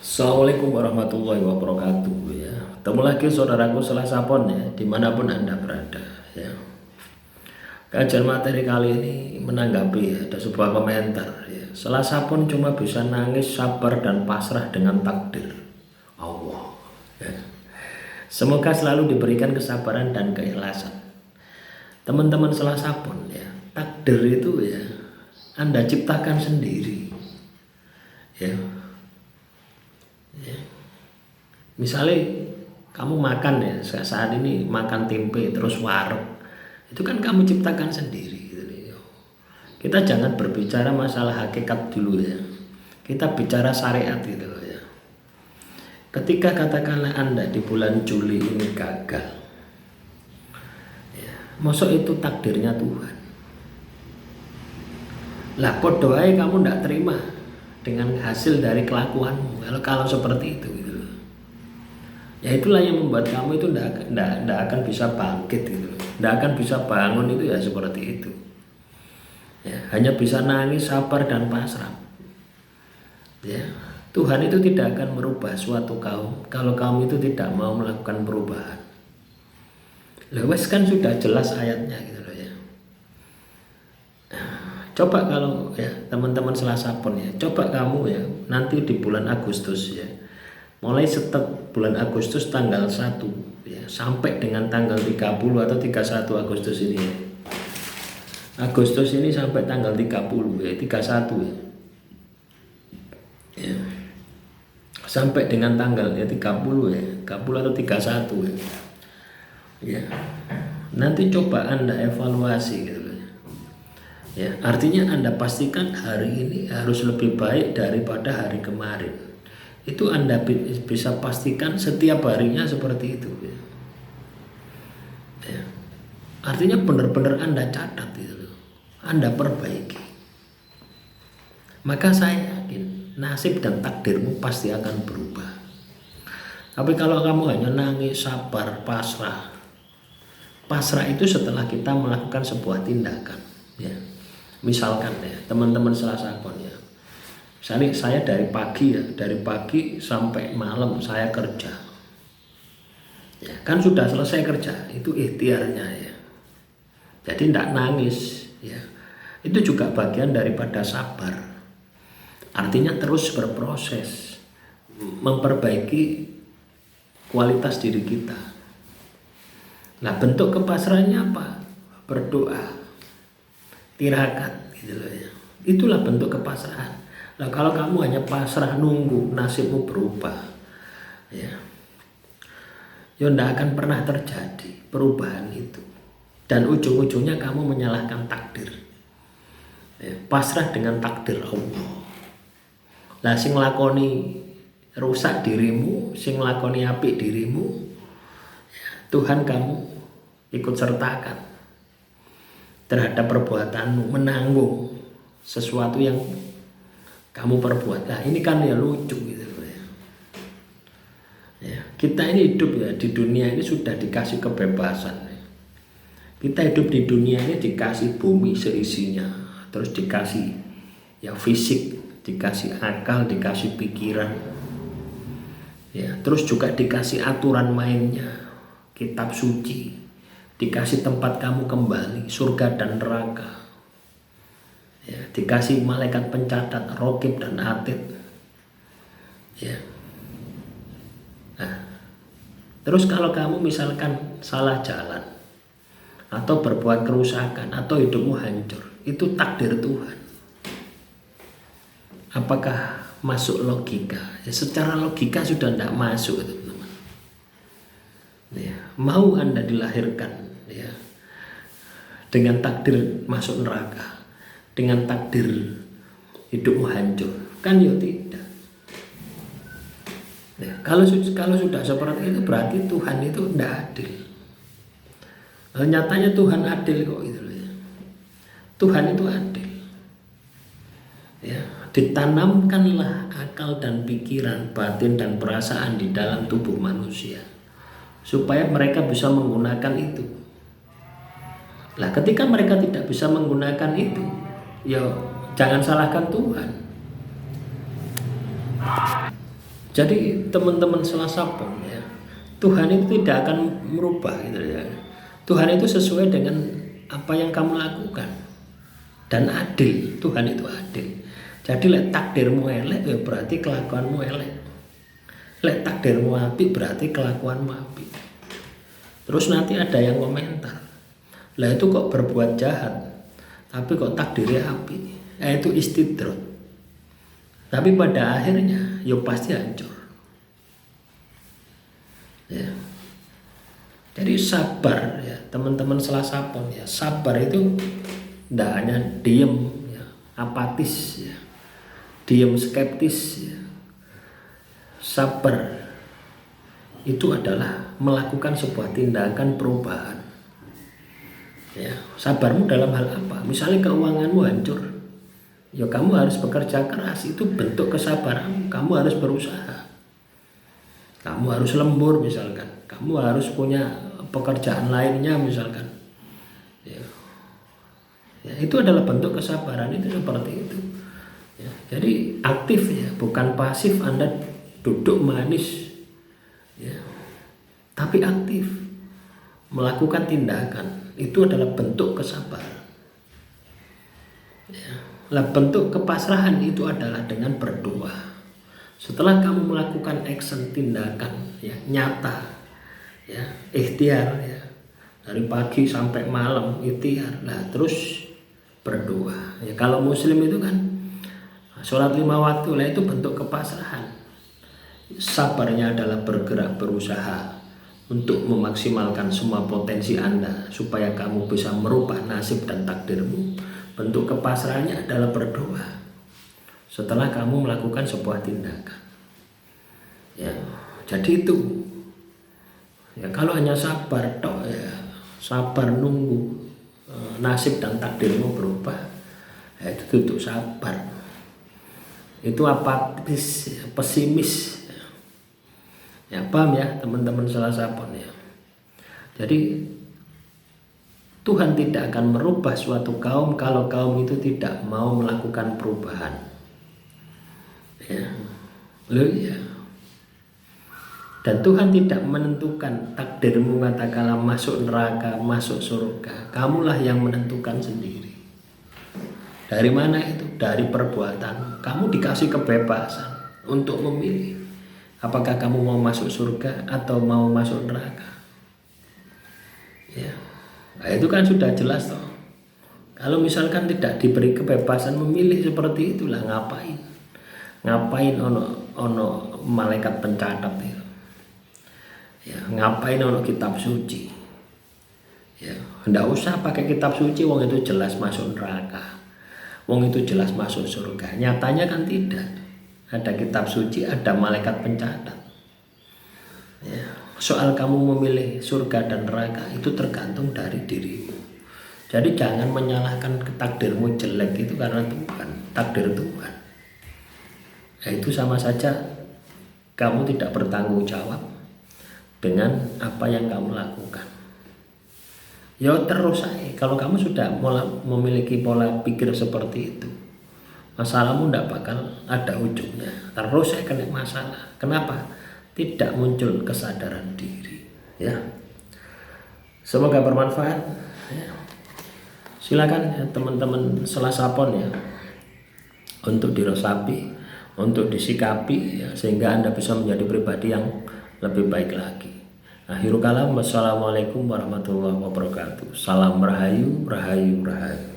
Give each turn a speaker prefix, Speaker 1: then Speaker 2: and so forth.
Speaker 1: Assalamualaikum warahmatullahi wabarakatuh ya. Ketemu lagi saudaraku Selasa Pon ya, dimanapun Anda berada ya. Kajian materi kali ini menanggapi ya, ada sebuah komentar ya. Selasa Pon cuma bisa nangis, sabar dan pasrah dengan takdir Allah ya. Semoga selalu diberikan kesabaran dan keikhlasan. Teman-teman Selasa Pon ya, takdir itu ya Anda ciptakan sendiri ya. Misalnya kamu makan ya, saat ini makan tempe terus warung, itu kan kamu ciptakan sendiri gitu ya. Kita jangan berbicara masalah hakikat dulu ya, kita bicara syariat gitu loh ya. Ketika katakanlah Anda di bulan Juli ini gagal ya, maksud itu takdirnya Tuhan lah, doain kamu tidak terima dengan hasil dari kelakuanmu kalau seperti itu gitu loh. Ya itulah yang membuat kamu itu tidak akan bisa bangkit gitu loh. Tidak akan bisa bangun itu ya seperti itu ya, hanya bisa nangis, sabar dan pasrah ya. Tuhan itu tidak akan merubah suatu kaum kalau kamu itu tidak mau melakukan perubahan. Lewes kan sudah jelas ayatnya gitu loh ya. Coba kalau ya teman-teman Selasa Pon ya, coba kamu ya nanti di bulan Agustus ya, mulai setelah bulan Agustus tanggal 1 ya, sampai dengan tanggal 30 atau 31 Agustus ini ya. Agustus ini sampai tanggal 30 ya, 31 ya. Ya. Sampai dengan tanggal ya 30 ya, 30 atau 31 ya. Ya. Nanti coba Anda evaluasi gitu. Ya, artinya Anda pastikan hari ini harus lebih baik daripada hari kemarin. Itu Anda bisa pastikan setiap harinya seperti itu. Ya. Artinya benar-benar Anda catat itu, Anda perbaiki. Maka saya yakin nasib dan takdirmu pasti akan berubah. Tapi kalau kamu hanya nangis, sabar, pasrah, pasrah itu setelah kita melakukan sebuah tindakan. Ya. Misalkan ya teman-teman Selasa Pon ya, misalnya saya dari pagi sampai malam saya kerja ya, kan sudah selesai kerja, itu ikhtiarnya ya, jadi tidak nangis ya. Itu juga bagian daripada sabar, artinya terus berproses memperbaiki kualitas diri kita. Nah, bentuk kepasrahannya apa? Berdoa, tirakat gitu loh ya. Itulah bentuk kepasrahan. Nah, kalau kamu hanya pasrah nunggu nasibmu berubah ya, tidak akan pernah terjadi perubahan itu, dan ujung-ujungnya kamu menyalahkan takdir ya. Pasrah dengan takdir Allah. Lah sing lakoni rusak dirimu, sing lakoni apik dirimu ya, Tuhan kamu ikut sertakan terhadap perbuatanmu, menanggung sesuatu yang kamu perbuat. Nah ini kan ya lucu gitu ya. Ya, kita ini hidup ya di dunia ini sudah dikasih kebebasan ya. Kita hidup di dunia ini dikasih bumi seisinya, terus dikasih ya fisik, dikasih akal, dikasih pikiran ya, terus juga dikasih aturan mainnya, kitab suci, dikasih tempat kamu kembali, surga dan neraka ya, dikasih malaikat pencatat, rokib dan atid ya. Nah, terus kalau kamu misalkan salah jalan atau berbuat kerusakan atau hidupmu hancur, itu takdir Tuhan. Apakah masuk logika? Ya, secara logika sudah tidak masuk teman-teman ya. Mau Anda dilahirkan ya dengan takdir masuk neraka, dengan takdir hidupmu hancur, kan ya tidak ya. Kalau sudah seperti itu berarti Tuhan itu tidak adil. Nyatanya Tuhan adil kok gitu ya. Tuhan itu adil ya. Ditanamkanlah akal dan pikiran, batin dan perasaan di dalam tubuh manusia supaya mereka bisa menggunakan itu. Nah, ketika mereka tidak bisa menggunakan itu, ya jangan salahkan Tuhan. Jadi teman-teman Selasa Pon ya, Tuhan itu tidak akan merubah gitu ya. Tuhan itu sesuai dengan apa yang kamu lakukan dan adil. Tuhan itu adil. Jadi lek takdirmu elek ya berarti kelakuanmu elek. Lek takdirmu apik berarti kelakuanmu apik. Terus nanti ada yang komentar, lah itu kok berbuat jahat tapi kok takdirnya apik. Itu istidrot. Tapi pada akhirnya ya pasti hancur. Ya. Jadi sabar ya teman-teman Selasa Pon ya. Sabar itu tidak hanya diem ya, apatis ya, diem skeptis ya. Sabar itu adalah melakukan sebuah tindakan perubahan. Ya, sabarmu dalam hal apa? Misalnya keuanganmu hancur, ya kamu harus bekerja keras, itu bentuk kesabaran. Kamu harus berusaha. Kamu harus lembur misalkan. Kamu harus punya pekerjaan lainnya misalkan. Ya, itu adalah bentuk kesabaran, itu seperti itu. Ya, jadi aktif ya, bukan pasif. Anda duduk manis, ya, tapi aktif melakukan tindakan, itu adalah bentuk kesabaran. Ya. Lah bentuk kepasrahan itu adalah dengan berdoa. Setelah kamu melakukan action tindakan ya nyata, ya ikhtiar ya dari pagi sampai malam ikhtiar, lah terus berdoa. Ya kalau Muslim itu kan sholat 5 waktu, lah itu bentuk kepasrahan. Sabarnya adalah bergerak berusaha untuk memaksimalkan semua potensi Anda supaya kamu bisa merubah nasib dan takdirmu. Bentuk kepasrahannya adalah berdoa setelah kamu melakukan sebuah tindakan. Ya, jadi itu. Ya kalau hanya sabar tok ya, sabar nunggu nasib dan takdirmu berubah, ya itu tutup sabar. Itu apatis, pesimis. Ya paham ya teman-teman Selasa Pon ya. Jadi Tuhan tidak akan merubah suatu kaum kalau kaum itu tidak mau melakukan perubahan. Ya. Loh ya. Dan Tuhan tidak menentukan takdirmu katakanlah masuk neraka, masuk surga. Kamulah yang menentukan sendiri. Dari mana itu? Dari perbuatan. Kamu dikasih kebebasan untuk memilih. Apakah kamu mau masuk surga atau mau masuk neraka? Ya, nah, itu kan sudah jelas toh. Kalau misalkan tidak diberi kebebasan memilih seperti itulah ngapain? Ngapain ono malaikat pencatat itu? Ya, ngapain ono kitab suci? Ya, enggak usah pakai kitab suci, wong itu jelas masuk neraka. Wong itu jelas masuk surga. Nyatanya kan tidak. Ada kitab suci, ada malaikat pencatat. Ya, soal kamu memilih surga dan neraka itu tergantung dari dirimu. Jadi jangan menyalahkan takdirmu jelek itu karena Tuhan, takdir Tuhan. Nah, itu sama saja kamu tidak bertanggung jawab dengan apa yang kamu lakukan. Ya terus saja. Kalau kamu sudah memiliki pola pikir seperti itu, masalahmu tidak bakal ada ujungnya. Terus saya kena masalah. Kenapa? Tidak muncul kesadaran diri. Ya, semoga bermanfaat. Ya. Silakan ya, teman-teman Selasa Pon ya, untuk diresapi, untuk disikapi ya, sehingga Anda bisa menjadi pribadi yang lebih baik lagi. Akhirul kalam, wassalamualaikum warahmatullahi wabarakatuh. Salam rahayu, rahayu, rahayu.